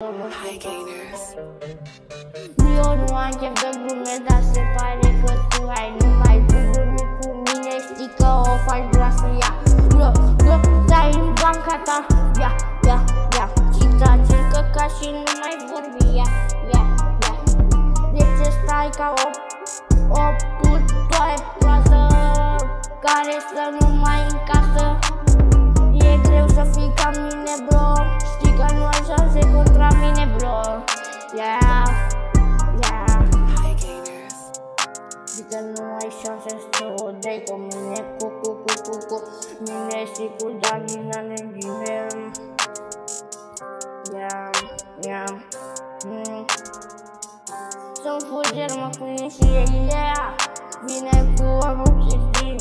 High gainers. Eu nu am chef de glume, dar se pare că tu ai numai tu glumi cu mine. Știi că o faci groasă, ia stai în banca ta, ia și taci în căcat și nu mai vorbi, ia de ce stai ca o putoare proastă care stă numai în casă? E greu să fii ca mine, bro. Știi că nu ai șanse contra mine, bro. High gainers. Știi că nu ai șanse să o dai cu mine, cu mine și cu Danina Negine. Sunt fulger, mă pune și ea vine cu o buchetin.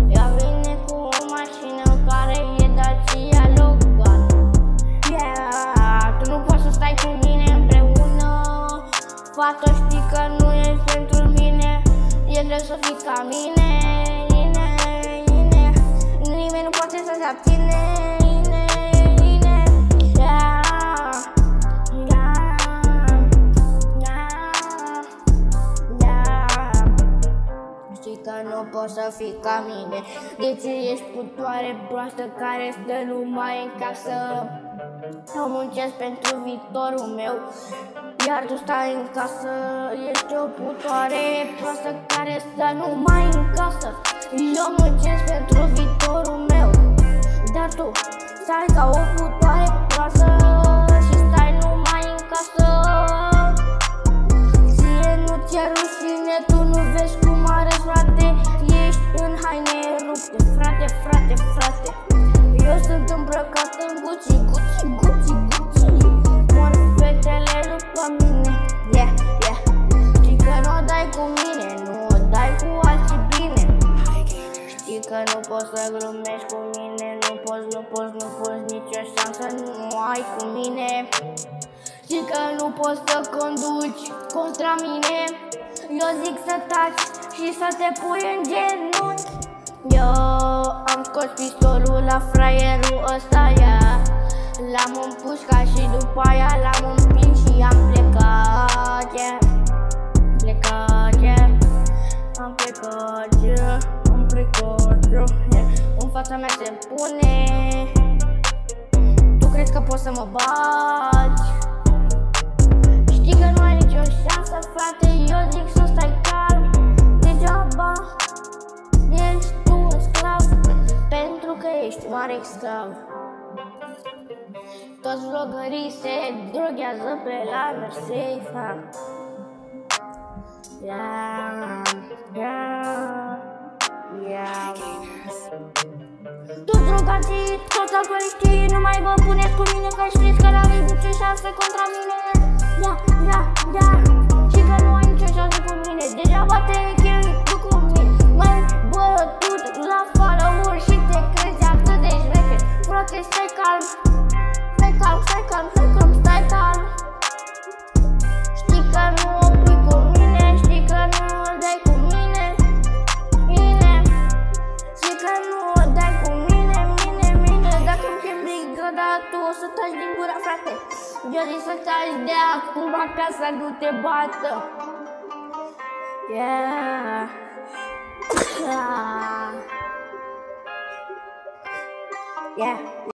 Ea vine cu o mașină care e Dacia Logan. Tu nu poți să stai cu mine împreună. Fată, știi că nu ești pentru mine. E greu să fii ca mine. Nimeni nu poate să se abține. Știi că nu poți să fii ca mine. De ce ești putoare proastă care stă numai în casă? Eu muncesc pentru viitorul meu, iar tu stai în casă. Ești o putoare proastă care stă numai în casă. Eu muncesc pentru viitorul meu, dar tu stai ca o putoare proastă și stai numai în casă. Ție nu ți-e rușine, tu nu vezi cum arăți, frate. Ești în haine rupte, frate. Eu sunt îmbrăcat în Gucci. Mor fetele după mine, Știi că nu o dai cu mine, nu o dai cu alții bine. Știi că nu poți să glumești cu mine, nu poți nicio șansă, nu ai cu mine. Știi că nu poți să conduci contra mine. Eu zic să taci și să te pui în genunchi. Eu am scos pistolul la fraierul ăsta, l-am împușcat și după aia l-am împins și am plecat, În fața mea se pune. Tu crezi că poți să mă bați? Știi că nu ai nicio șansă, frate. Eu zic să stai calm. Degeaba ești tu un sclav, pentru că ești mare sclav. Toți vlogării se droghează pe la Mercedes. Toți drogații, toți alcooliștii, nu mai vă puneți cu mine, că știți că n-am nicio șansă contra mine. Și că nu ai nicio șansă cu mine. Degeaba te chelui tu cu mine. M-ai bătut la follow-uri și te crezi atât de șmecher. Frate, stai calm. Stai calm. Știi că nu o pui cu mine, știi că nu o dai cu mine. Știi că nu o dai cu mine. Dacă îmi chem brigada, tu o să taci din gura, frate. Eu zic să taci de acum ca să nu te bată.